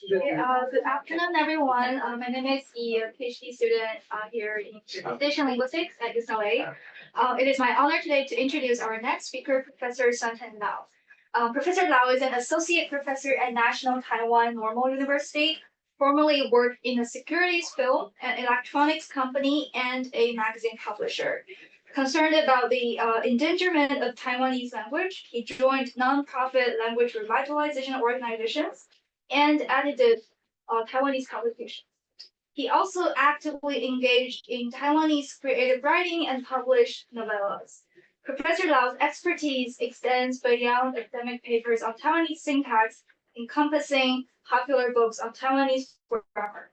Good afternoon, everyone. My name is the PhD student here in Revitalization Linguistics at UCLA. It is my honor today to introduce our next speaker, Professor Seng-hian Lau. Professor Lau is an associate professor at National Taiwan Normal University, formerly worked in a securities film, an electronics company, and a magazine publisher. Concerned about the endangerment of Taiwanese language, he joined nonprofit language revitalization organizations and edited Taiwanese publications. He also actively engaged in Taiwanese creative writing and published novellas. Professor Lau's expertise extends beyond academic papers on Taiwanese syntax, encompassing popular books on Taiwanese grammar.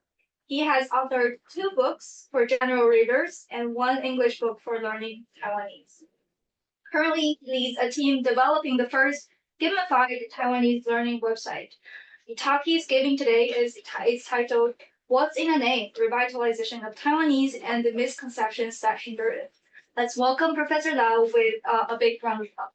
He has authored 2 books for general readers and 1 English book for learning Taiwanese. Currently, he leads a team developing the first gamified Taiwanese learning website. The talk he's giving today is titled "What's in a Name? Revitalization of Taiwanese and the Misconceptions That Hinder It." Let's welcome Professor Lau with a big round of applause.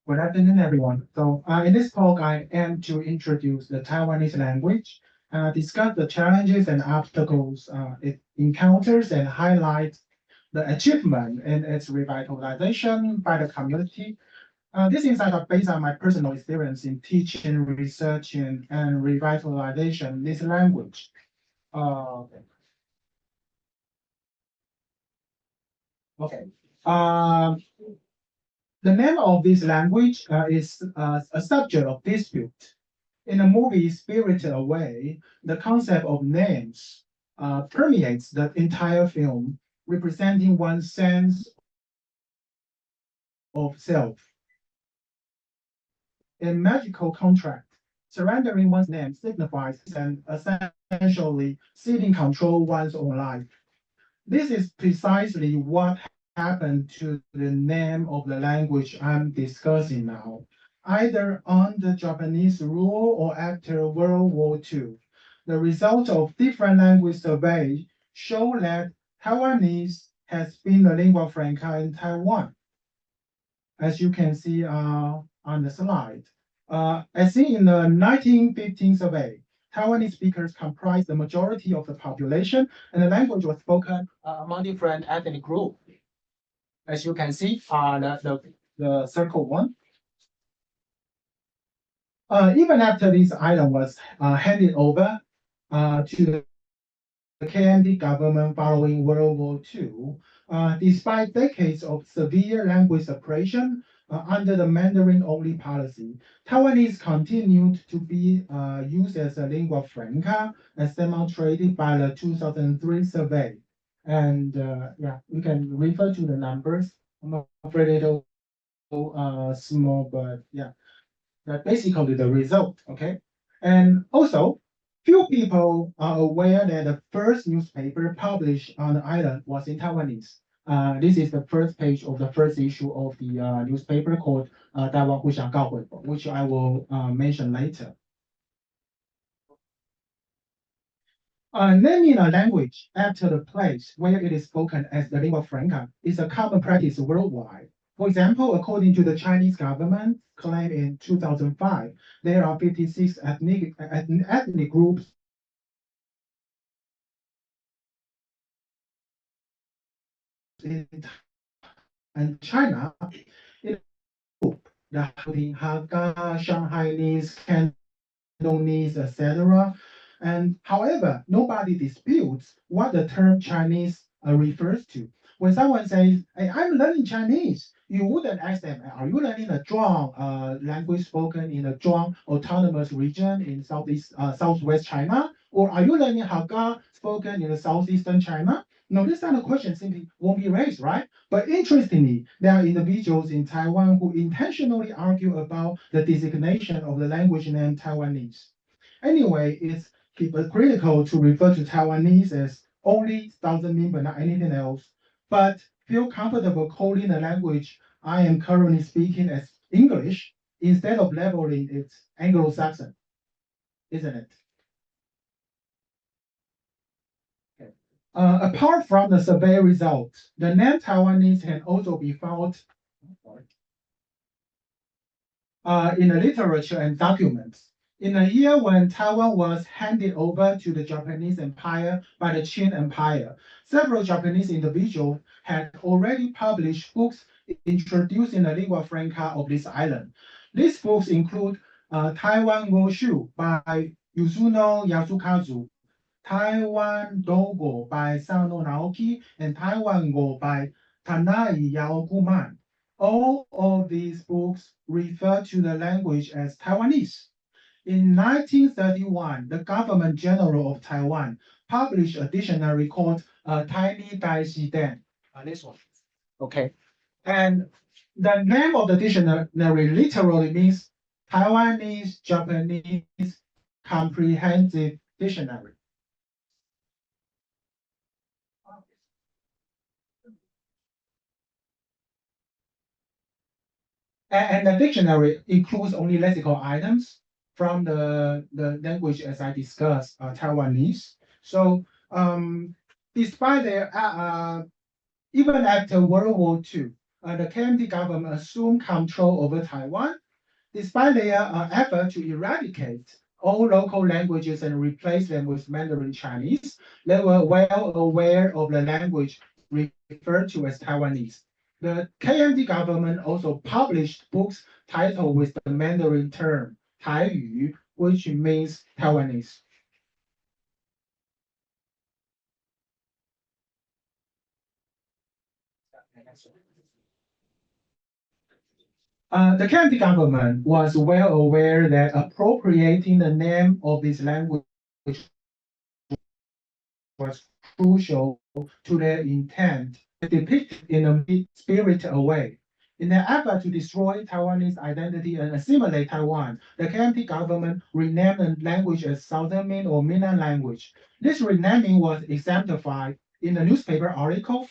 Good afternoon, everyone. So in this talk, I aim to introduce the Taiwanese language, discuss the challenges and obstacles it encounters, and highlight the achievement in its revitalization by the community. These insights are based on my personal experience in teaching, researching, and revitalization this language. Okay. The name of this language is a subject of dispute. In the movie Spirited Away, the concept of names permeates the entire film, representing one's sense of self. In magical contract, surrendering one's name signifies and essentially ceding control one's own life. This is precisely what happened to the name of the language I'm discussing now, either under Japanese rule or after World War II. The results of different language surveys show that Taiwanese has been the lingua franca in Taiwan, as you can see on the slide. As seen in the 1915 survey, Taiwanese speakers comprise the majority of the population, and the language was spoken among different ethnic groups. As you can see, the circle one. Even after this island was handed over to the KMT government following World War II, despite decades of severe language suppression under the Mandarin-only policy, Taiwanese continued to be used as a lingua franca, as demonstrated by the 2003 survey. And yeah, you can refer to the numbers. I'm afraid a little small, but yeah, that's basically the result. Okay, and also, few people are aware that the first newspaper published on the island was in Taiwanese. This is the first page of the first issue of the newspaper called Taiwan Huxiang Gaohui, which I will mention later. Naming a language after the place where it is spoken as the lingua franca is a common practice worldwide. For example, according to the Chinese government claim in 2005, there are 56 ethnic groups in China, in the Hakka, Shanghainese, Cantonese, etc. And however, nobody disputes what the term Chinese refers to. When someone says, "Hey, I'm learning Chinese," you wouldn't ask them, "Are you learning a Zhuang language spoken in the Zhuang autonomous region in southwest China? Or are you learning Hakka spoken in the southeastern China?" No, this kind of question simply won't be raised, right? But interestingly, there are individuals in Taiwan who intentionally argue about the designation of the language name Taiwanese. Anyway, it's hypocritical to refer to Taiwanese as only Southern Min, but not anything else. But feel comfortable calling the language I am currently speaking as English instead of labeling it Anglo-Saxon, isn't it? Okay. Apart from the survey results, the name Taiwanese can also be found in the literature and documents. In the year when Taiwan was handed over to the Japanese Empire by the Qing Empire, several Japanese individuals had already published books introducing the lingua franca of this island. These books include Taiwan Go Shu by Yuzuno Yasukazu, Taiwan Dogo by Sano Naoki, and Taiwan Go by Tanai Yaoguman. All of these books refer to the language as Taiwanese. In 1931, the Government General of Taiwan published a dictionary called Tiny Dai Xi Dan. This one. Okay. And the name of the dictionary literally means Taiwanese Japanese Comprehensive Dictionary. And the dictionary includes only lexical items from the language as I discussed, Taiwanese. So despite their even after World War II, the KMT government assumed control over Taiwan, despite their effort to eradicate all local languages and replace them with Mandarin Chinese. They were well aware of the language referred to as Taiwanese. The KMT government also published books titled with the Mandarin term Taiyu, which means Taiwanese. The county government was well aware that appropriating the name of this language was crucial to their intent, depicted in a spirited way. In an effort to destroy Taiwanese identity and assimilate Taiwan, the county government renamed the language as Southern Min or Minnan language. This renaming was exemplified in the newspaper article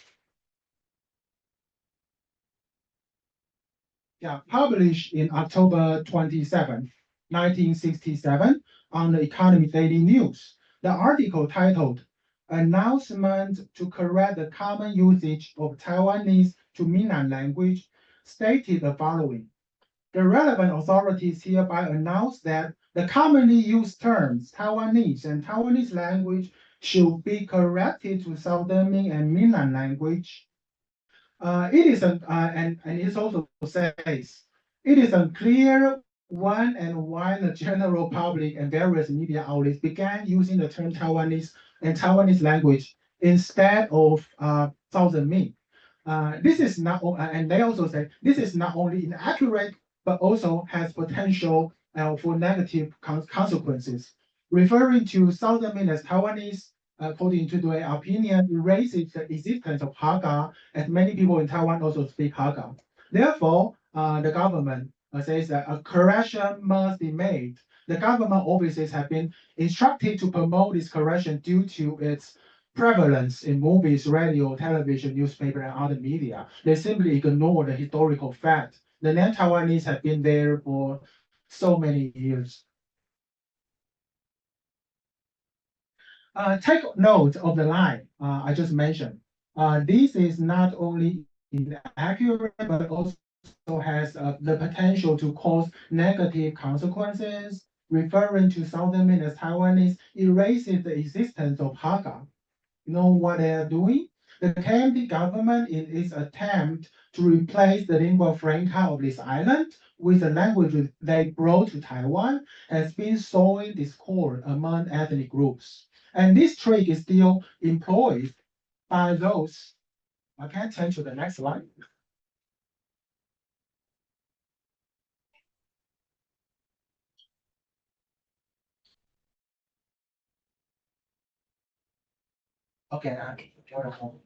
published in October 27, 1967, on the Economy Daily News. The article titled Announcement to Correct the Common Usage of Taiwanese to Minnan Language stated the following. The relevant authorities hereby announce that the commonly used terms Taiwanese and Taiwanese language should be corrected to Southern Min and Minnan language. It is and it also says it is unclear when and why the general public and various media outlets began using the term Taiwanese and Taiwanese language instead of Southern Min. This is not, and they also say this is not only inaccurate but also has potential for negative consequences. Referring to Southern Min as Taiwanese, according to their opinion, erases the existence of Hakka, as many people in Taiwan also speak Hakka. Therefore, the government says that a correction must be made. The government offices have been instructed to promote this correction due to its prevalence in movies, radio, television, newspaper, and other media. They simply ignore the historical fact. The name Taiwanese have been there for so many years. Take note of the line I just mentioned. This is not only inaccurate, but also has the potential to cause negative consequences. Referring to Southern Min as Taiwanese erases the existence of Hakka. You know what they are doing? The KMT government, in its attempt to replace the lingua franca of this island with a language they brought to Taiwan, has been sowing discord among ethnic groups. And this trick is still employed by those. I can turn to the next slide. Okay, wonderful.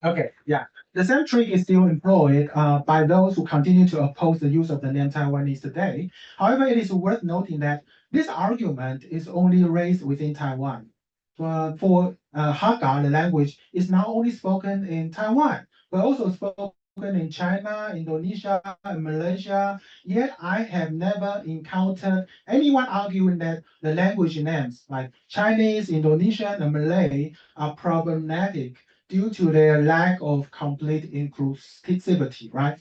Okay, yeah. The same trick is still employed by those who continue to oppose the use of the name Taiwanese today. However, it is worth noting that this argument is only raised within Taiwan. For Hakka, the language is not only spoken in Taiwan, but also spoken in China, Indonesia, and Malaysia, yet I have never encountered anyone arguing that the language names like Chinese, Indonesian, and Malay are problematic due to their lack of complete inclusivity, right?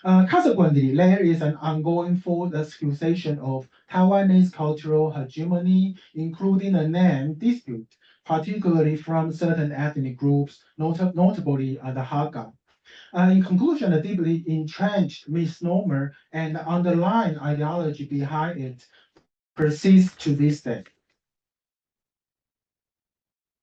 Consequently, there is an ongoing false accusation of Taiwanese cultural hegemony, including a name dispute, particularly from certain ethnic groups, notably the Hakka. In conclusion, the deeply entrenched misnomer and the underlying ideology behind it persists to this day.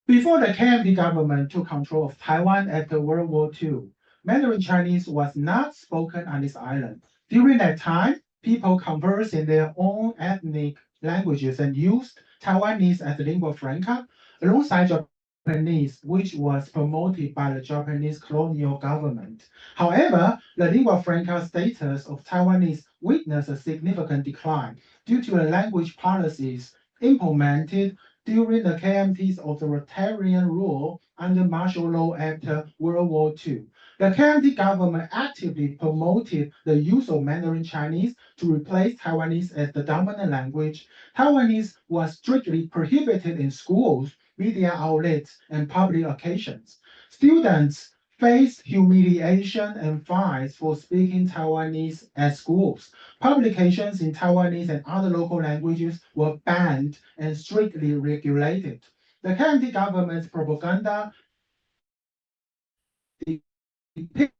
Before the KMT government took control of Taiwan after World War II, Mandarin Chinese was not spoken on this island. During that time, people conversed in their own ethnic languages and used Taiwanese as lingua franca alongside Japanese, which was promoted by the Japanese colonial government. However, the lingua franca status of Taiwanese witnessed a significant decline due to the language policies implemented during the KMT's authoritarian rule under martial law after World War II. The KMT government actively promoted the use of Mandarin Chinese to replace Taiwanese as the dominant language. Taiwanese was strictly prohibited in schools, media outlets, and public occasions. Students faced humiliation and fines for speaking Taiwanese at schools. Publications in Taiwanese and other local languages were banned and strictly regulated. The KMT government's propaganda depicted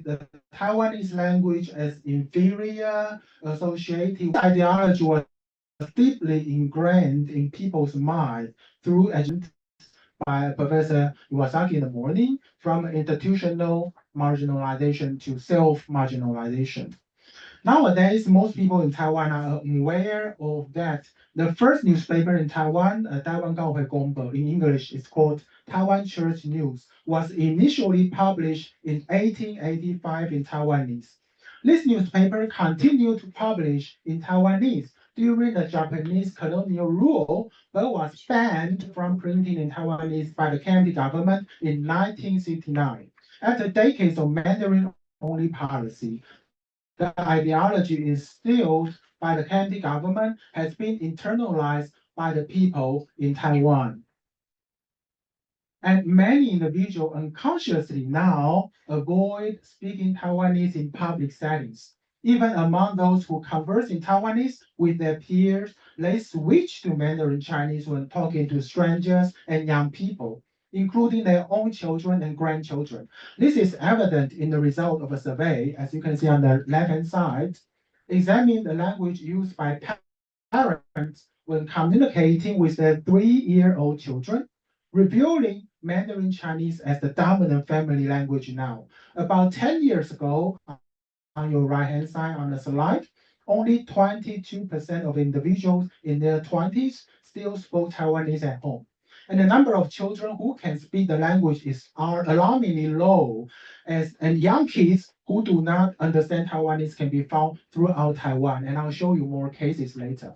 the Taiwanese language as inferior, associated. Ideology was deeply ingrained in people's mind through education by Professor Iwasaki in the morning, from institutional marginalization to self-marginalization. Nowadays, most people in Taiwan are aware of that. The first newspaper in Taiwan, Taiwan Gaohui Gongbo, in English, is called Taiwan Church News, was initially published in 1885 in Taiwanese. This newspaper continued to publish in Taiwanese during the Japanese colonial rule, but was banned from printing in Taiwanese by the KMT government in 1969. After decades of Mandarin-only policy, the ideology instilled by the KMT government has been internalized by the people in Taiwan. And many individuals unconsciously now avoid speaking Taiwanese in public settings. Even among those who converse in Taiwanese with their peers, they switch to Mandarin Chinese when talking to strangers and young people, including their own children and grandchildren. This is evident in the result of a survey, as you can see on the left-hand side, examining the language used by parents when communicating with their 3-year-old children, revealing Mandarin Chinese as the dominant family language now. About 10 years ago, on your right-hand side on the slide, only 22% of individuals in their 20s still spoke Taiwanese at home. And the number of children who can speak the language are alarmingly low, and young kids who do not understand Taiwanese can be found throughout Taiwan. And I'll show you more cases later.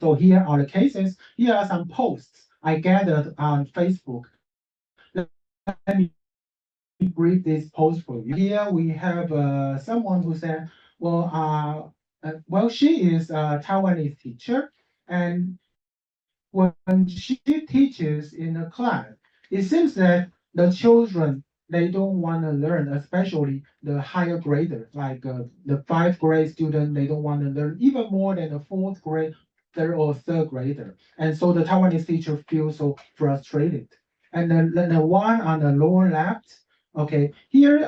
So here are the cases. Here are some posts I gathered on Facebook. Let me read this post for you. Here we have someone who said, well, she is a Taiwanese teacher, and when she teaches in a class, it seems that the children they don't want to learn, especially the higher grader, like the 5th grade student, they don't want to learn even more than the 4th grade, third grader. And so the Taiwanese teacher feels so frustrated. And then the one on the lower left, okay, here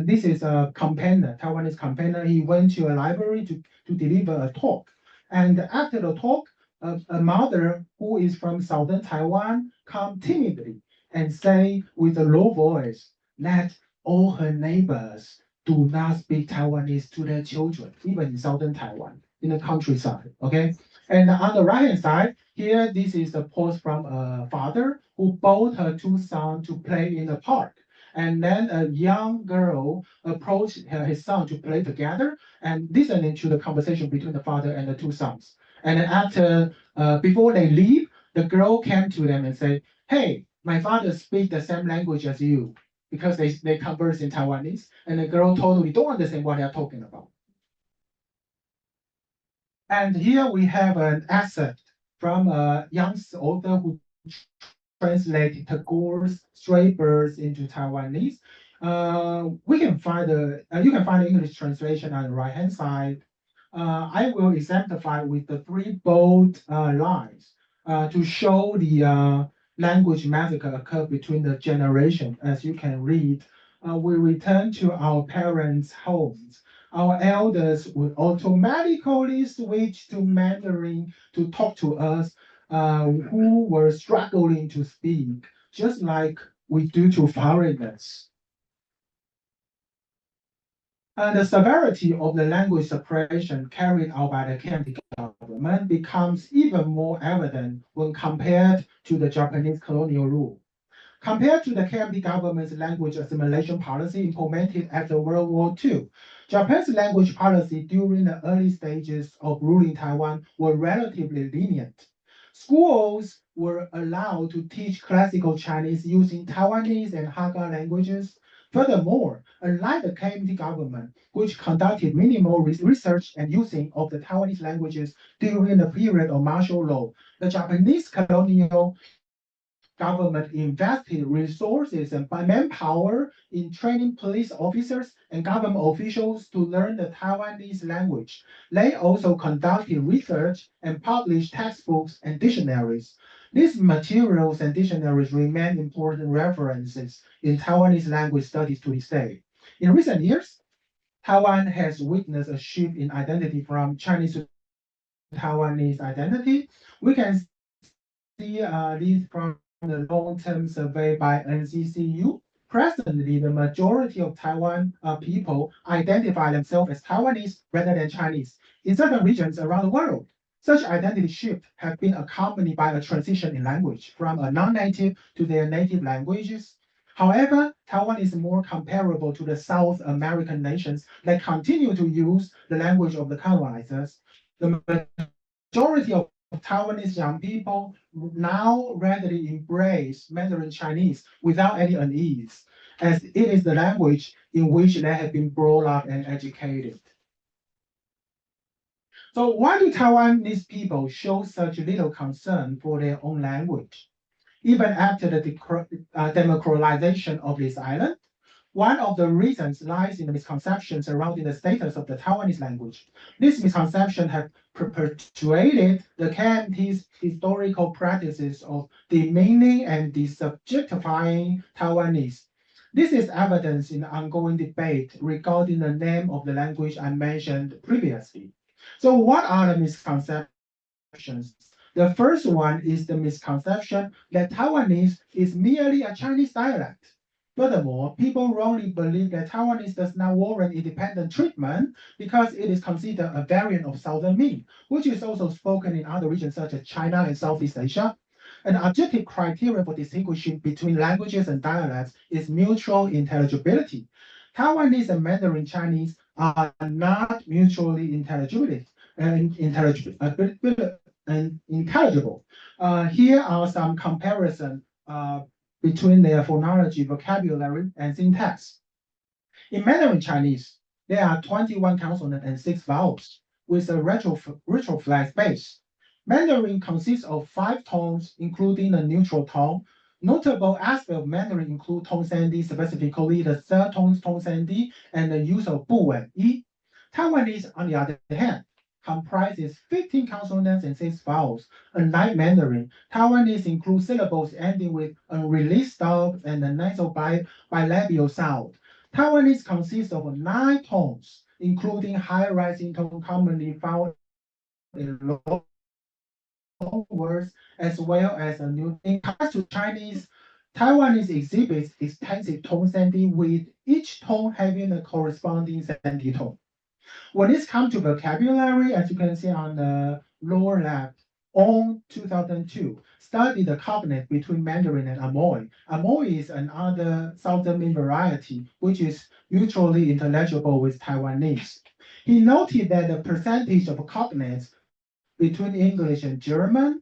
this is a campaigner, Taiwanese campaigner. He went to a library to deliver a talk. And after the talk, a mother who is from southern Taiwan come timidly and say with a low voice that all her neighbors do not speak Taiwanese to their children, even in southern Taiwan, in the countryside. Okay, and on the right hand side, here this is a post from a father who brought her 2 sons to play in the park. And then a young girl approached his son to play together and listening to the conversation between the father and the 2 sons. And then after, before they leave, the girl came to them and said, "Hey, my father speaks the same language as you. because they converse in Taiwanese, and the girl totally don't understand what they're talking about. And here we have an excerpt from a young author who translated Tagore's Stray Birds into Taiwanese. We can find you can find the English translation on the right hand side. I will exemplify with the three bold lines to show the language massacre occurred between the generation. As you can read, we return to our parents' homes. Our elders would automatically switch to Mandarin to talk to us who were struggling to speak, just like we do to foreigners. And the severity of the language suppression carried out by the KMT government becomes even more evident when compared to the Japanese colonial rule. Compared to the KMT government's language assimilation policy implemented after World War II, Japan's language policy during the early stages of ruling Taiwan were relatively lenient. Schools were allowed to teach classical Chinese using Taiwanese and Hakka languages. Furthermore, unlike the KMT government, which conducted minimal research and using of the Taiwanese languages during the period of martial law, the Japanese colonial government invested resources and manpower in training police officers and government officials to learn the Taiwanese language. They also conducted research and published textbooks and dictionaries. These materials and dictionaries remain important references in Taiwanese language studies to this day. In recent years, Taiwan has witnessed a shift in identity from Chinese to Taiwanese identity. We can see these from the long-term survey by NCCU. Presently, the majority of Taiwan people identify themselves as Taiwanese rather than Chinese. In certain regions around the world, such identity shifts have been accompanied by a transition in language from a non-native to their native languages. However, Taiwan is more comparable to the South American nations that continue to use the language of the colonizers. The majority of Taiwanese young people now readily embrace Mandarin Chinese without any unease, as it is the language in which they have been brought up and educated. So why do Taiwanese people show such little concern for their own language? Even after the democratization of this island, one of the reasons lies in the misconceptions surrounding the status of the Taiwanese language. These misconceptions have perpetuated the KMT's historical practices of demeaning and desubjectifying Taiwanese. This is evidence in the ongoing debate regarding the name of the language I mentioned previously. So what are the misconceptions? The first one is the misconception that Taiwanese is merely a Chinese dialect. Furthermore, people wrongly believe that Taiwanese does not warrant independent treatment because it is considered a variant of Southern Ming, which is also spoken in other regions such as China and Southeast Asia. An objective criterion for distinguishing between languages and dialects is mutual intelligibility. Taiwanese and Mandarin Chinese are not mutually intelligible. Here are some comparison between their phonology, vocabulary, and syntax. In Mandarin Chinese, there are 21 consonants and 6 vowels with a retroflex base. Mandarin consists of 5 tones, including the neutral tone. Notable aspects of Mandarin include tone sandy, specifically the third tone sandy, and the use of bu and yi. Taiwanese, on the other hand, comprises 15 consonants and 6 vowels. Unlike Mandarin, Taiwanese includes syllables ending with unreleased stop and a nasal bilabial sound. Taiwanese consists of 9 tones, including high rising tone commonly found in long words, as well as a new. In contrast to Chinese, Taiwanese exhibits extensive tone sandy with each tone having a corresponding sandy tone. When it comes to vocabulary, as you can see on the lower left, on 2002, studied the cognate between Mandarin and Amoy. Amoy is another Southern Ming variety, which is mutually intelligible with Taiwanese. He noted that the percentage of cognates between English and German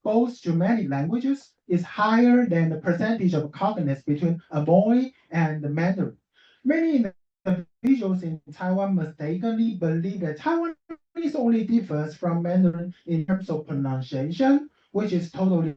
both Germanic languages is higher than the percentage of cognates between Amoy and the Mandarin. Many individuals in Taiwan mistakenly believe that Taiwanese only differs from Mandarin in terms of pronunciation, which is totally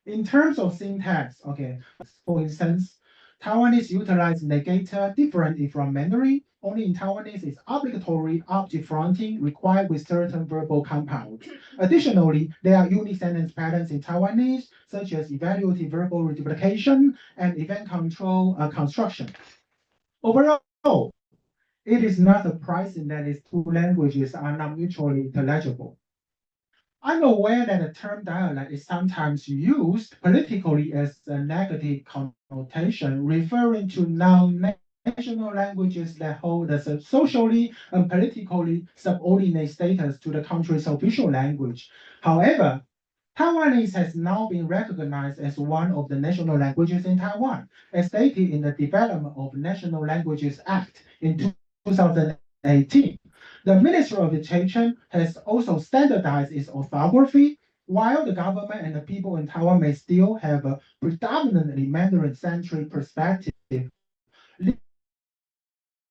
in terms of syntax. Okay, for instance, Taiwanese utilize negator differently from Mandarin. Only in Taiwanese is obligatory object fronting required with certain verbal compounds. Additionally, there are unique sentence patterns in Taiwanese, such as evaluative verbal multiplication and event control construction. Overall, it is not surprising that these two languages are not mutually intelligible. I'm aware that the term dialect is sometimes used politically as a negative connotation, referring to non-national languages that hold a socially and politically subordinate status to the country's official language. However, Taiwanese has now been recognized as one of the national languages in Taiwan, as stated in the Development of National Languages Act in 2018. The Ministry of Education has also standardized its orthography, while the government and the people in Taiwan may still have a predominantly Mandarin-centric perspective,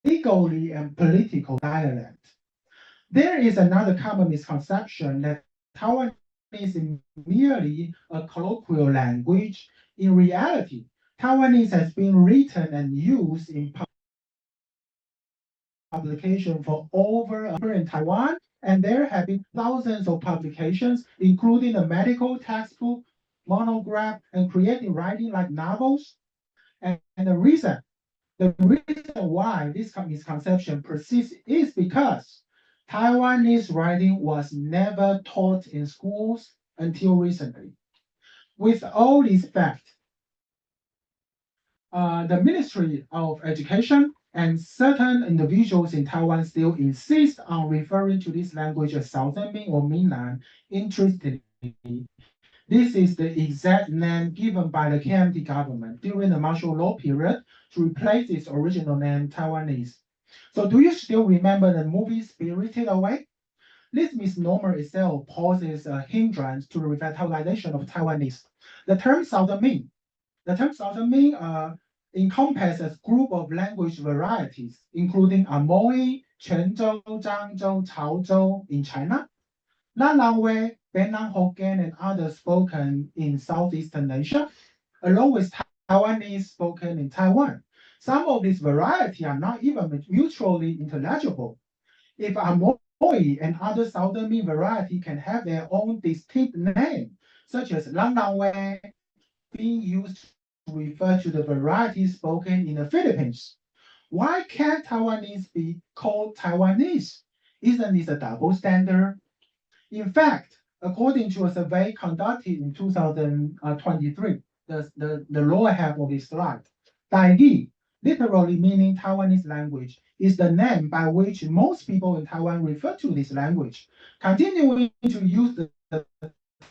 legally and political dialect. There is another common misconception that Taiwanese is merely a colloquial language. In reality, Taiwanese has been written and used in publication for over a year in Taiwan, and there have been thousands of publications, including a medical textbook, monograph, and creative writing like novels. And the reason why this misconception persists is because Taiwanese writing was never taught in schools until recently. With all these facts, the Ministry of Education and certain individuals in Taiwan still insist on referring to this language as Southern Ming or Minnan. Interestingly, this is the exact name given by the KMT government during the martial law period to replace its original name, Taiwanese. So do you still remember the movie Spirited Away? This misnomer itself poses a hindrance to the revitalization of Taiwanese. The term Southern Ming encompasses a group of language varieties, including Amoy, Quanzhou, Zhangzhou, Chaozhou in China, Nanlangwei, Penang Hokkien, and others spoken in Southeastern Asia, along with Taiwanese spoken in Taiwan. Some of these varieties are not even mutually intelligible. If Amoy and other Southern Ming variety can have their own distinct name, such as Langlangwei, being used to refer to the variety spoken in the Philippines. Why can't Taiwanese be called Taiwanese? Isn't this a double standard? In fact, according to a survey conducted in 2023, the lower half of this slide, Taigi, literally meaning Taiwanese language, is the name by which most people in Taiwan refer to this language. Continuing to use the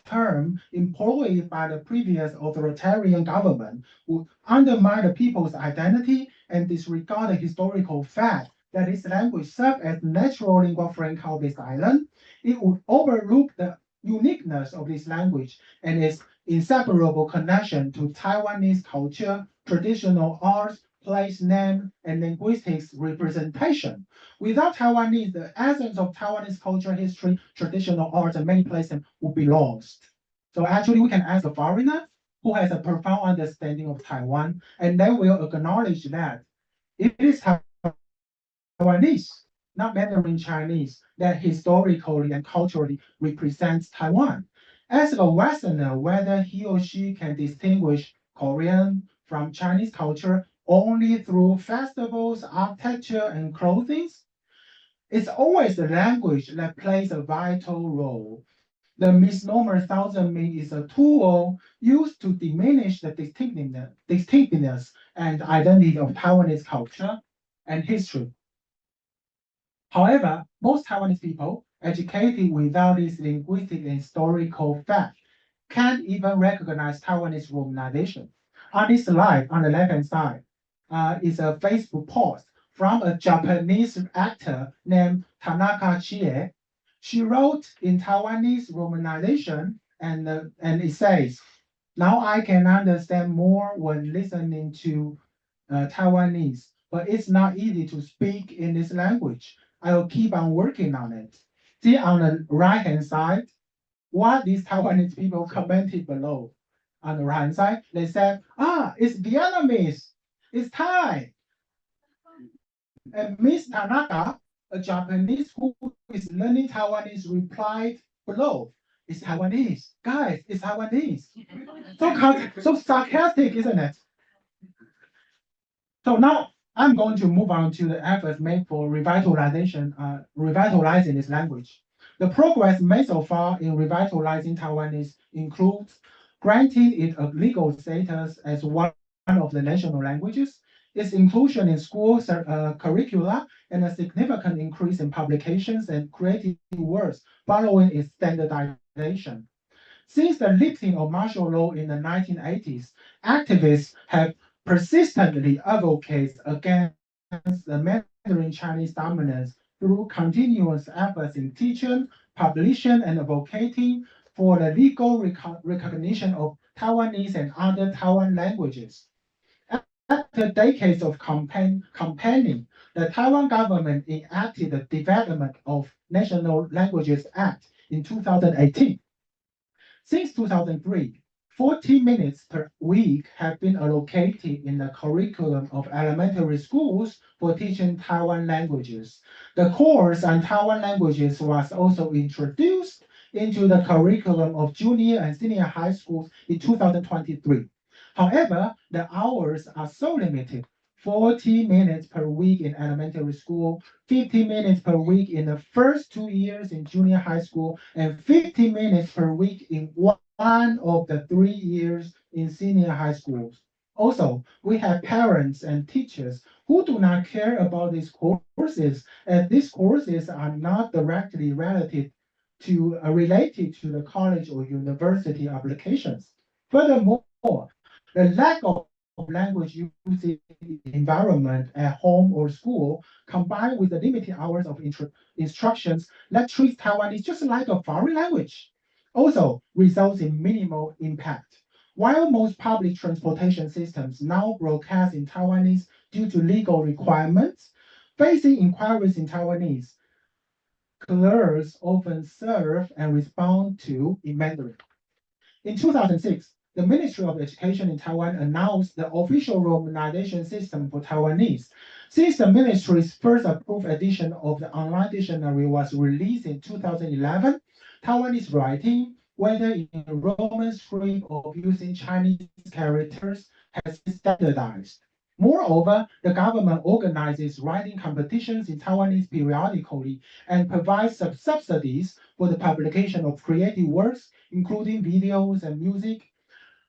term employed by the previous authoritarian government would undermine the people's identity and disregard the historical fact that this language served as natural lingua franca of this island. It would overlook the uniqueness of this language and its inseparable connection to Taiwanese culture, traditional arts, place name, and linguistics representation. Without Taiwanese, the essence of Taiwanese culture, history, traditional arts, and many places would be lost. So actually, we can ask a foreigner who has a profound understanding of Taiwan, and they will acknowledge that it is Taiwanese, not Mandarin Chinese, that historically and culturally represents Taiwan. As a Westerner, whether he or she can distinguish Korean from Chinese culture only through festivals, architecture, and clothing, it's always the language that plays a vital role. The misnomer Thousand Ming is a tool used to diminish the distinctiveness and identity of Taiwanese culture and history. However, most Taiwanese people educated without this linguistic and historical fact can't even recognize Taiwanese romanization. On this slide, on the left-hand side, is a Facebook post from a Japanese actor named Tanaka Chie. She wrote in Taiwanese romanization, and it says, now I can understand more when listening to Taiwanese, but it's not easy to speak in this language. I will keep on working on it. See on the right hand side, what these Taiwanese people commented below. On the right hand side, they said, it's Vietnamese, it's Thai. And Miss Tanaka, a Japanese who is learning Taiwanese, replied below, it's Taiwanese. Guys, it's Taiwanese. So sarcastic, isn't it? So now I'm going to move on to the efforts made for revitalizing this language. The progress made so far in revitalizing Taiwanese includes granting it a legal status as one of the national languages, its inclusion in school curricula, and a significant increase in publications and creative works following its standardization. Since the lifting of martial law in the 1980s, activists have persistently advocated against the Mandarin Chinese dominance through continuous efforts in teaching, publishing, and advocating for the legal recognition of Taiwanese and other Taiwan languages. After decades of campaigning, the Taiwan government enacted the Development of National Languages Act in 2018. Since 2003, 40 minutes per week have been allocated in the curriculum of elementary schools for teaching Taiwan languages. The course on Taiwan languages was also introduced into the curriculum of junior and senior high schools in 2023. However, the hours are so limited. 40 minutes per week in elementary school, 50 minutes per week in the first 2 years in junior high school, and 50 minutes per week in one of the 3 years in senior high schools. Also, we have parents and teachers who do not care about these courses, and these courses are not directly related to the college or university applications. Furthermore, the lack of language usage environment at home or school, combined with the limited hours of instructions that treats Taiwanese just like a foreign language, also results in minimal impact. While most public transportation systems now broadcast in Taiwanese due to legal requirements, facing inquiries in Taiwanese, clerks often serve and respond to in Mandarin. In 2006, the Ministry of Education in Taiwan announced the official romanization system for Taiwanese. Since the ministry's first approved edition of the online dictionary was released in 2011, Taiwanese writing, whether in Roman script or using Chinese characters, has been standardized. Moreover, the government organizes writing competitions in Taiwanese periodically and provides subsidies for the publication of creative works, including videos and music.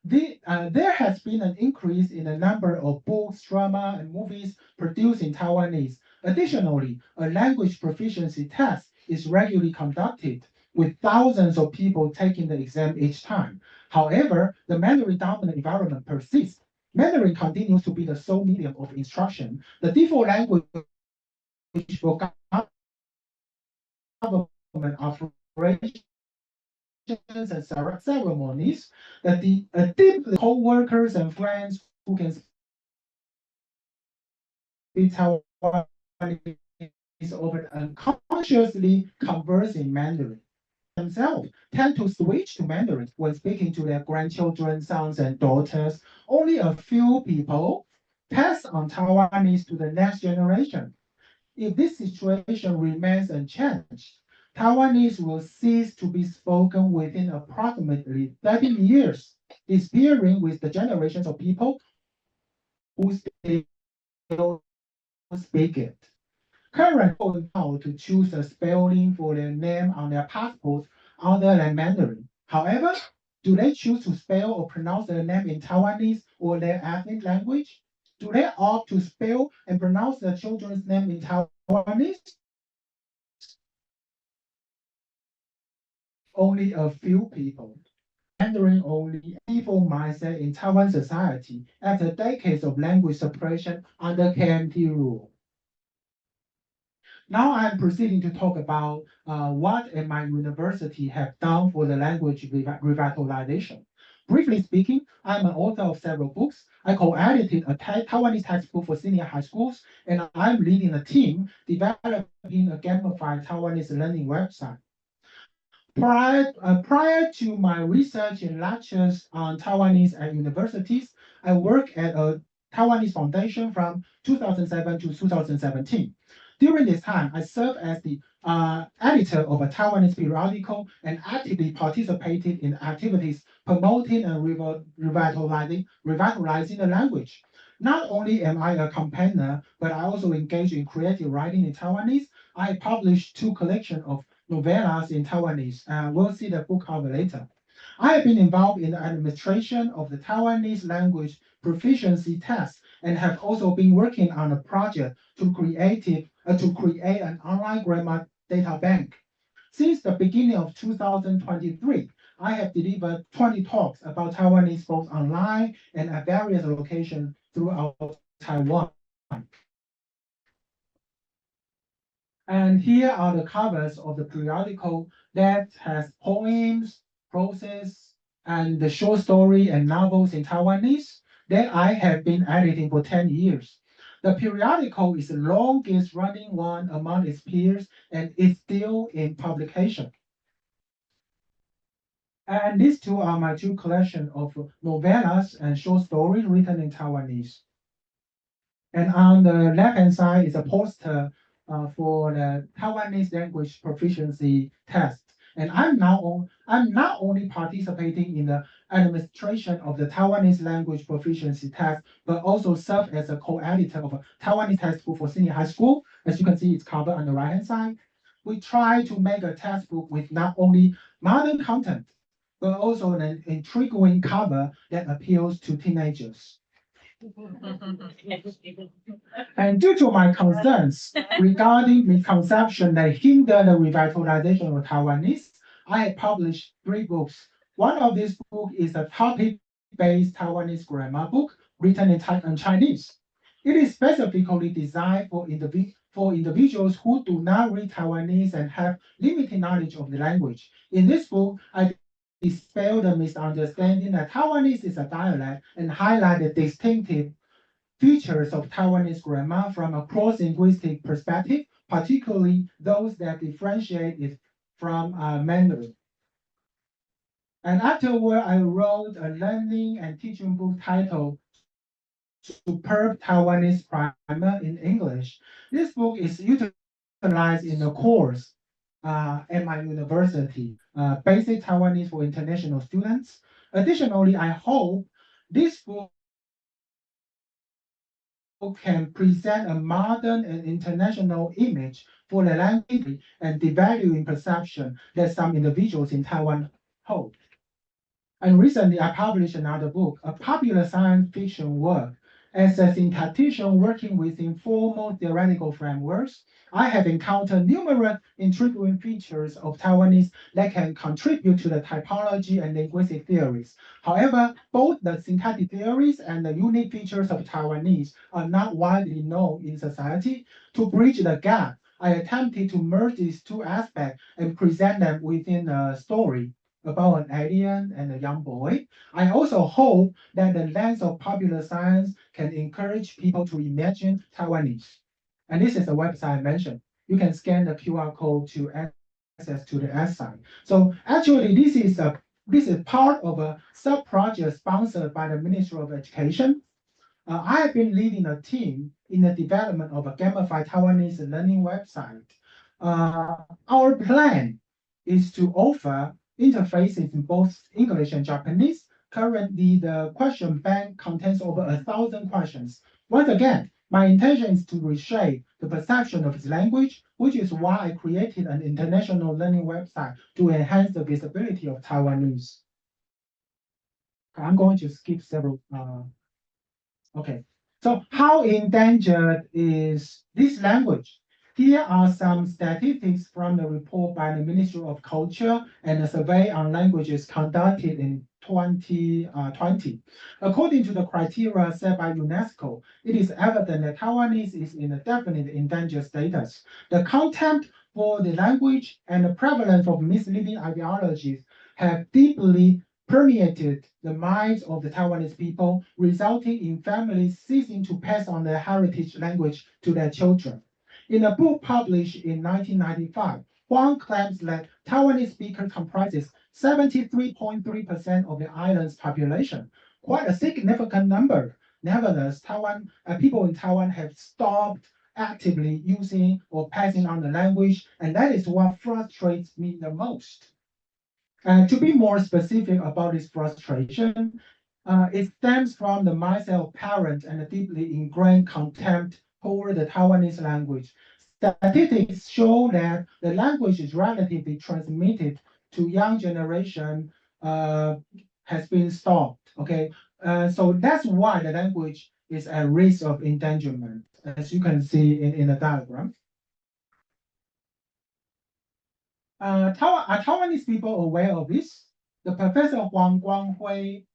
There has been an increase in the number of books, drama, and movies produced in Taiwanese. Additionally, a language proficiency test is regularly conducted, with thousands of people taking the exam each time. However, the Mandarin dominant environment persists. Mandarin continues to be the sole medium of instruction. The default language for government operations and ceremonies that deeply co-workers and friends who can speak Taiwanese often unconsciously converse in Mandarin. Themselves tend to switch to Mandarin when speaking to their grandchildren, sons, and daughters. Only a few people pass on Taiwanese to the next generation. If this situation remains unchanged, Taiwanese will cease to be spoken within approximately 30 years, disappearing with the generations of people who still speak it. Currently, now to choose a spelling for their name on their passports other than Mandarin. However, do they choose to spell or pronounce their name in Taiwanese or their ethnic language? Do they opt to spell and pronounce their children's name in Taiwanese? Only a few people. Mandarin only evil mindset in Taiwan society after decades of language suppression under KMT rule. Now I'm proceeding to talk about what at my university have done for the language revitalization. Briefly speaking, I'm an author of several books. I co-edited a Taiwanese textbook for senior high schools, and I'm leading a team developing a gamified Taiwanese learning website. Prior to my research and lectures on Taiwanese at universities, I worked at a Taiwanese foundation from 2007 to 2017. During this time, I served as the editor of a Taiwanese periodical and actively participated in activities promoting and revitalizing the language. Not only am I a campaigner, but I also engage in creative writing in Taiwanese. I published two collections of novellas in Taiwanese. We'll see the book cover later. I have been involved in the administration of the Taiwanese language proficiency test and have also been working on a project to create an online grammar data bank. Since the beginning of 2023, I have delivered 20 talks about Taiwanese both online and at various locations throughout Taiwan. And here are the covers of the periodical that has poems, prose, and the short story and novels in Taiwanese that I have been editing for 10 years. The periodical is the longest running one among its peers and is still in publication. And these two are my two collections of novellas and short stories written in Taiwanese. And on the left-hand side is a poster for the Taiwanese language proficiency test. And I'm not only participating in the administration of the Taiwanese language proficiency test, but also serve as a co-editor of a Taiwanese textbook for senior high school. As you can see, it's covered on the right-hand side. We try to make a textbook with not only modern content, but also an intriguing cover that appeals to teenagers. And due to my concerns regarding misconception that hinder the revitalization of Taiwanese, I have published 3 books. One of these books is a topic-based Taiwanese grammar book written in Chinese. It is specifically designed for individuals who do not read Taiwanese and have limited knowledge of the language. In this book, I dispel the misunderstanding that Taiwanese is a dialect and highlight the distinctive features of Taiwanese grammar from a cross-linguistic perspective, particularly those that differentiate it from Mandarin. And afterward, I wrote a learning and teaching book titled Superb Taiwanese Primer in English. This book is utilized in a course at my university, Basic Taiwanese for International Students. Additionally, I hope this book can present a modern and international image for the language and devaluing perception that some individuals in Taiwan hold. And recently, I published another book, a popular science fiction work. As a synthetician working with informal theoretical frameworks, I have encountered numerous intriguing features of Taiwanese that can contribute to the typology and linguistic theories. However, both the syntactic theories and the unique features of Taiwanese are not widely known in society. To bridge the gap, I attempted to merge these two aspects and present them within a story about an alien and a young boy. I also hope that the lens of popular science can encourage people to imagine Taiwanese. And this is a website I mentioned. You can scan the QR code to access to the essay. So actually, this is part of a sub-project sponsored by the Ministry of Education. I have been leading a team in the development of a gamified Taiwanese learning website. Our plan is to offer interfaces in both English and Japanese. Currently, the question bank contains over 1,000 questions. Once again, my intention is to reshape the perception of its language, which is why I created an international learning website to enhance the visibility of Taiwanese. I'm going to skip several. Okay. So how endangered is this language? Here are some statistics from the report by the Ministry of Culture and the survey on languages conducted in 2020. According to the criteria set by UNESCO, it is evident that Taiwanese is in a definite endangered status. The contempt for the language and the prevalence of misleading ideologies have deeply permeated the minds of the Taiwanese people, resulting in families ceasing to pass on their heritage language to their children. In a book published in 1995, Huang claims that Taiwanese speakers comprises 73.3% of the island's population, quite a significant number. Nevertheless, people in Taiwan have stopped actively using or passing on the language, and that is what frustrates me the most. To be more specific about this frustration, it stems from the mindset of parents and a deeply ingrained contempt toward the Taiwanese language. Statistics show that the language is relatively transmitted to young generation has been stopped. Okay, so that's why the language is at risk of endangerment, as you can see in the diagram. Are Taiwanese people aware of this? The Professor Huang Guanghui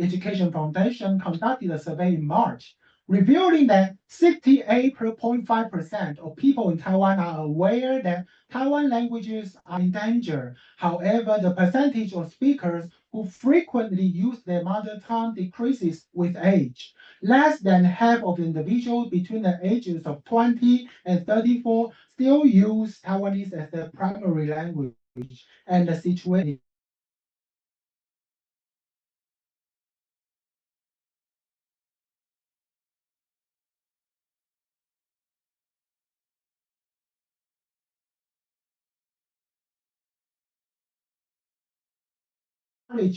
Education Foundation conducted a survey in March, revealing that 68.5% of people in Taiwan are aware that Taiwan languages are in danger. However, the percentage of speakers who frequently use their mother tongue decreases with age. Less than half of individuals between the ages of 20 and 34 still use Taiwanese as their primary language, and the situation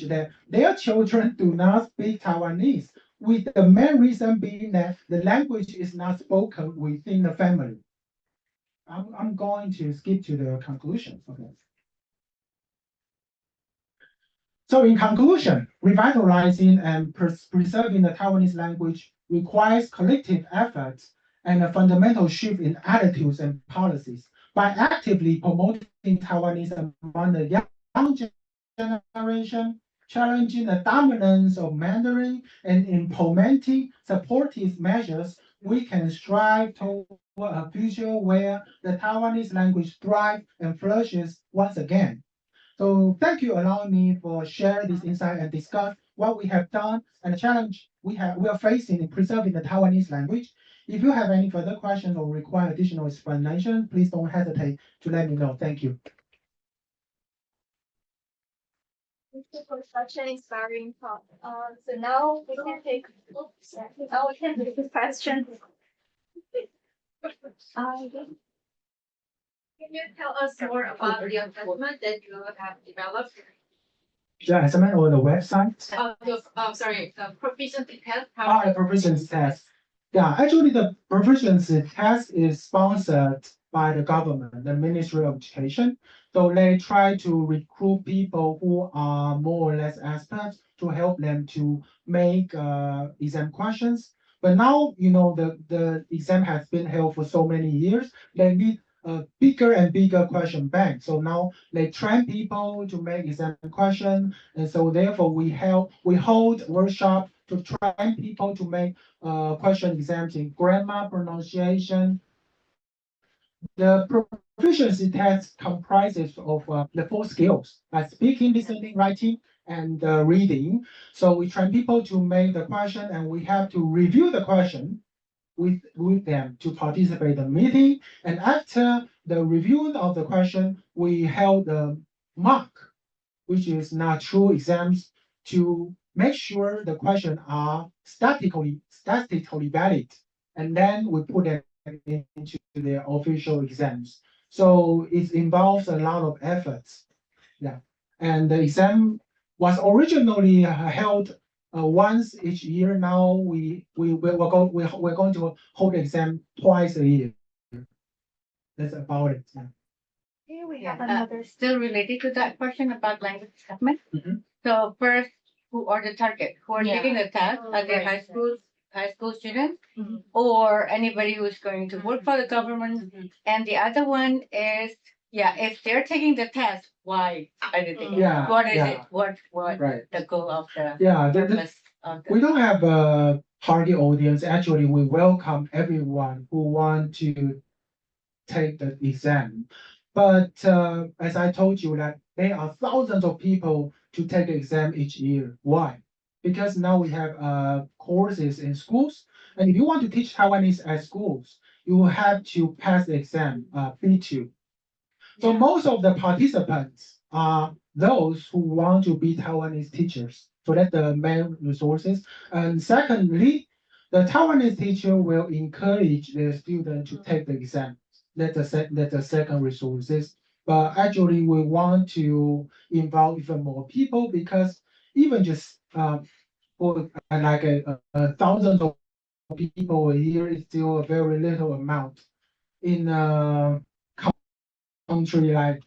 that their children do not speak Taiwanese, with the main reason being that the language is not spoken within the family. I'm going to skip to the conclusions. Okay. So in conclusion, revitalizing and preserving the Taiwanese language requires collective efforts and a fundamental shift in attitudes and policies. By actively promoting Taiwanese among the young generation, challenging the dominance of Mandarin, and implementing supportive measures, we can strive toward a future where the Taiwanese language thrives and flourishes once again. So thank you allowing me for sharing this insight and discuss what we have done and the challenge we are facing in preserving the Taiwanese language. If you have any further questions or require additional explanation, please don't hesitate to let me know. Thank you. Thank you for such an inspiring talk. So now we can take the questions. Can you tell us more about the assessment that you have developed? The assessment on the website? The proficiency test. The proficiency test. Yeah, actually the proficiency test is sponsored by the government, the Ministry of Education. So they try to recruit people who are more or less experts to help them to make exam questions. But now, the exam has been held for so many years, they need a bigger and bigger question bank. So now they train people to make exam question, and so therefore we hold workshop to train people to make question exams in grammar, pronunciation. The proficiency test comprises of the four skills, like speaking, listening, writing, and reading. So we train people to make the question, and we have to review the question with them to participate in the meeting. And after the review of the question, we held the mock, which is not true exams, to make sure the questions are statistically valid. And then we put them into their official exams. So it involves a lot of efforts. Yeah. And the exam was originally held once each year. Now we're going to hold the exam twice a year. That's about it. Yeah. Here we have another still related to that question about language assessment. Mhm. So first, who are the target? Who are taking the test? Are they Right. high schools, high school students Mhm. or anybody who's going to work for the government. And the other one is, if they're taking the test, why are they taking it? Yeah, What is yeah. it? What Right. the goal of the Yeah, purpose of the we don't have a target audience. Actually, we welcome everyone who want to take the exam. But as I told you, that there are thousands of people to take the exam each year. Why? Because now we have courses in schools, and if you want to teach Taiwanese at schools, you have to pass the exam, B2. So most of the participants are those who want to be Taiwanese teachers. So that's the main resources. And secondly, the Taiwanese teacher will encourage the student to take the exam. That's the second resources. But actually, we want to involve even more people because even just for like thousands of people a year is still a very little amount in a country like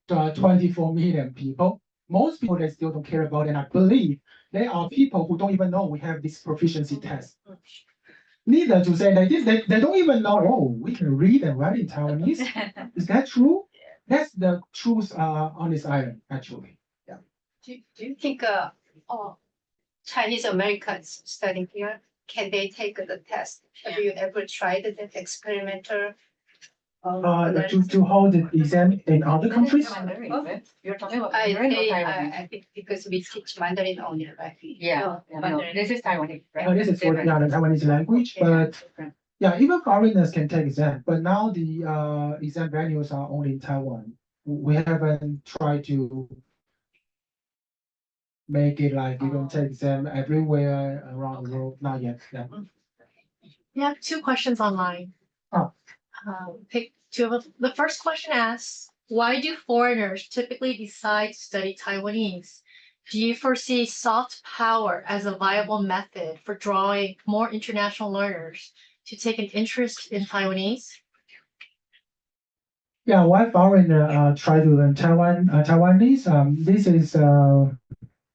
24 million people. Most people they still don't care about, and I believe there are people who don't even know we have this proficiency test. Neither to say they don't even know, oh, we can read and write in Taiwanese. Is that true? That's the truth on this island, actually. Yeah. Do you think Chinese Americans studying here, can they take the test? Have you ever tried the experimental? To hold the exam in other countries? You're talking about I Mandarin or think Taiwanese? because we teach Mandarin only, right? No, this is Taiwanese, right? This is for Different. the Taiwanese language, but Different. yeah, even foreigners can take exam. But now the exam venues are only in Taiwan. We haven't tried to make it like you can take exam everywhere around the world. Not yet. Yeah. We have two questions online. Oh. Pick two of them. The first question asks, why do foreigners typically decide to study Taiwanese? Do you foresee soft power as a viable method for drawing more international learners to take an interest in Taiwanese? Yeah, why foreigner try to learn Taiwanese? This is a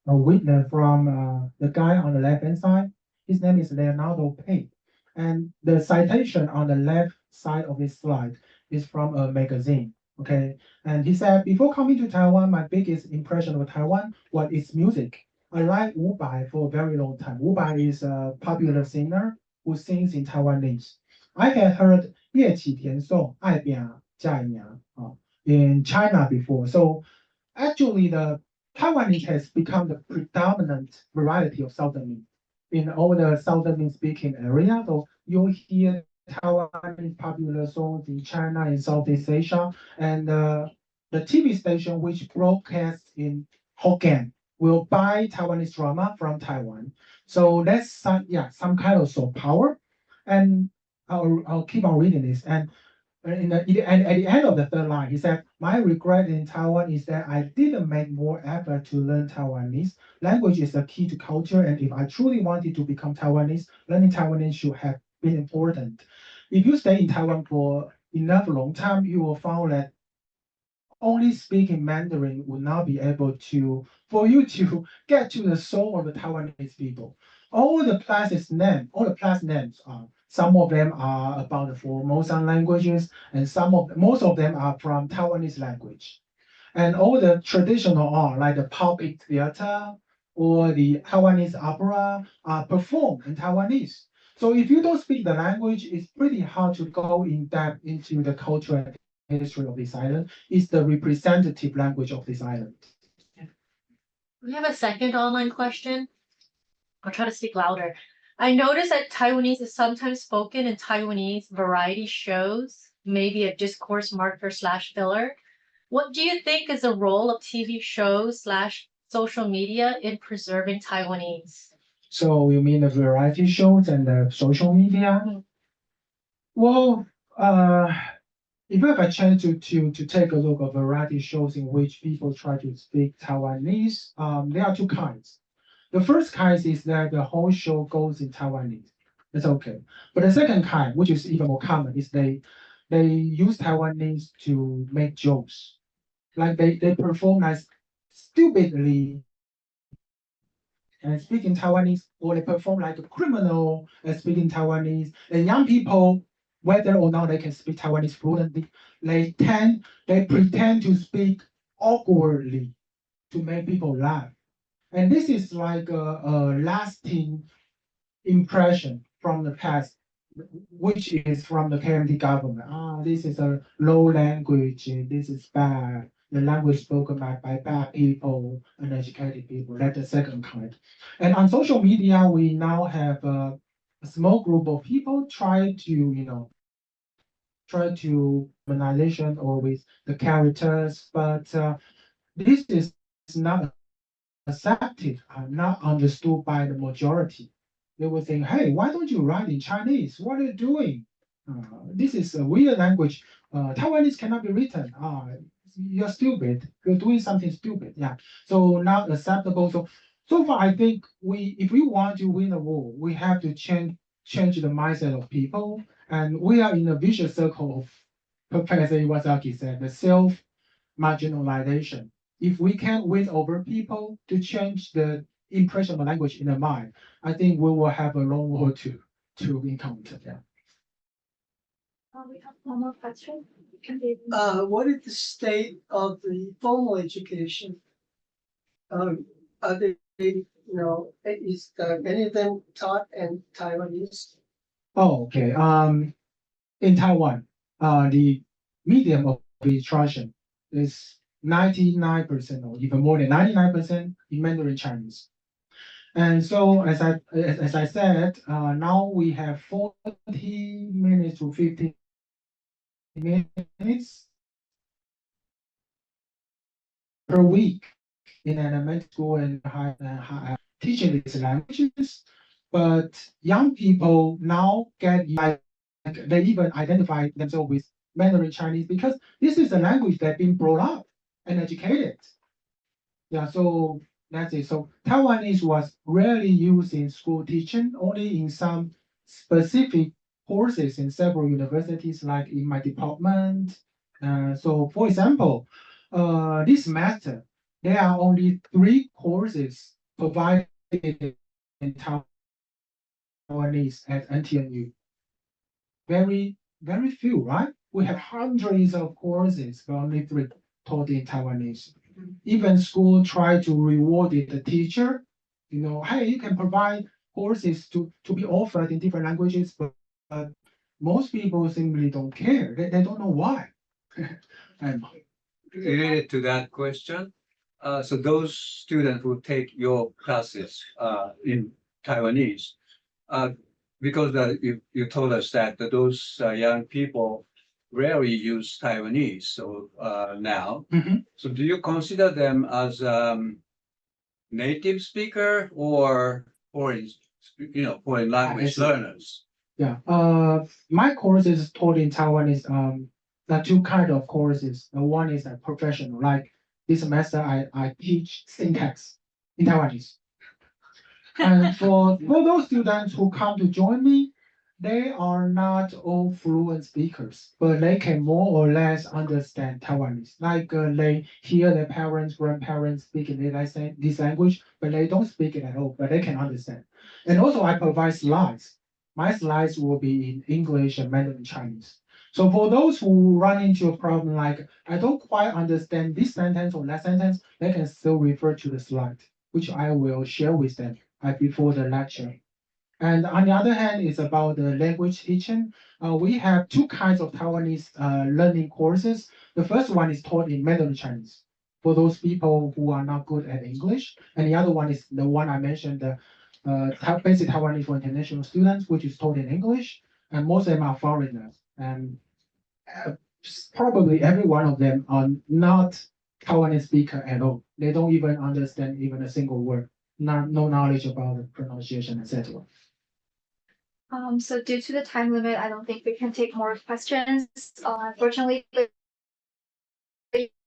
witness from the guy on the left hand side. His name is Leonardo Pei. And the citation on the left side of this slide is from a magazine. Okay. And he said, before coming to Taiwan, my biggest impression of Taiwan was its music. I like Wu Bai for a very long time. Wu Bai is a popular singer who sings in Taiwanese. I had heard 叶启田颂爱变嫁娘 in China before. So actually the Taiwanese has become the predominant variety of Southernese in all the Southernese speaking area. So you hear Taiwanese popular songs in China and Southeast Asia, and the TV station which broadcasts in Hokkien will buy Taiwanese drama from Taiwan. So that's some kind of soft power. And I'll keep on reading this. And at the end of the third line, he said, my regret in Taiwan is that I didn't make more effort to learn Taiwanese. Language is the key to culture, and if I truly wanted to become Taiwanese, learning Taiwanese should have been important. If you stay in Taiwan for enough long time, you will find that only speaking Mandarin would not be able to, for you to get to the soul of the Taiwanese people. All the class names are, some of them are about the Formosan languages, and most of them are from Taiwanese language. And all the traditional art, like the public theater or the Taiwanese opera, are performed in Taiwanese. So if you don't speak the language, it's pretty hard to go in depth into the culture and history of this island. It's the representative language of this island. We have a second online question. I'll try to speak louder. I noticed that Taiwanese is sometimes spoken in Taiwanese variety shows, maybe a discourse marker / filler. What do you think is the role of TV shows / social media in preserving Taiwanese? So you mean the variety shows and the social media? Well, if you have a chance to take a look at variety shows in which people try to speak Taiwanese, there are two kinds. The first kind is that the whole show goes in Taiwanese. It's okay. But the second kind, which is even more common, is they use Taiwanese to make jokes. Like they perform like stupidly and speaking Taiwanese, or they perform like a criminal and speaking Taiwanese. And young people, whether or not they can speak Taiwanese fluently, they pretend to speak awkwardly to make people laugh. And this is like a lasting impression from the past, which is from the KMT government. This is a low language, this is bad. The language spoken by bad people, uneducated people. That's the second kind. And on social media, we now have a small group of people try to organization or with the characters, but this is not accepted, not understood by the majority. They will think, hey, why don't you write in Chinese? What are you doing? This is a weird language. Taiwanese cannot be written. You're stupid. You're doing something stupid. Yeah. So not acceptable. So far, I think if we want to win the war, we have to change the mindset of people. And we are in a vicious circle of Professor Iwasaki said, the self marginalization. If we can win over people to change the impression of language in the mind, I think we will have a long war to encounter. Yeah. We have one more question. What is the state of the formal education? Are they, is any of them taught in Taiwanese? Oh, okay. In Taiwan, the medium of instruction is 99% or even more than 99% in Mandarin Chinese. And so, as I said, now we have 40 minutes to 50 minutes per week in elementary school and high teaching these languages. But young people now get like they even identify themselves with Mandarin Chinese because this is a language that's been brought up and educated. Yeah, so that's it. So Taiwanese was rarely used in school teaching, only in some specific courses in several universities, like in my department. So for example, this semester, there are only 3 courses provided in Taiwanese at NTNU. Very, very few, right? We have hundreds of courses, but only 3 taught in Taiwanese. Even school try to reward the teacher, hey, you can provide courses to be offered in different languages, but most people simply don't care. They don't know why. And Related to that question, so those students who take your classes in Taiwanese, because you told us that those young people rarely use Taiwanese, so now, Mhm. so do you consider them as native speaker or foreign language see. learners? Yeah, my courses taught in Taiwan is there are 2 kind of courses. One is a professional, like this semester I teach syntax in Taiwanese. And for those students who come to join me, they are not all fluent speakers, but they can more or less understand Taiwanese. Like they hear their parents, grandparents speaking this language, but they don't speak it at all, but they can understand. And also I provide slides. My slides will be in English and Mandarin Chinese. So for those who run into a problem like, I don't quite understand this sentence or that sentence, they can still refer to the slide, which I will share with them before the lecture. And on the other hand, it's about the language teaching. We have 2 kinds of Taiwanese learning courses. The first one is taught in Mandarin Chinese for those people who are not good at English. And the other one is the one I mentioned, the basic Taiwanese for international students, which is taught in English. And most of them are foreigners. And probably every one of them are not Taiwanese speaker at all. They don't even understand even a single word. No knowledge about the pronunciation, etc. So due to the time limit, I don't think we can take more questions. Unfortunately, but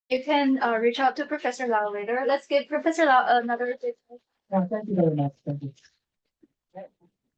you can reach out to Professor Lau later. Let's give Professor Lau another. Yeah, thank you very much. Thank you.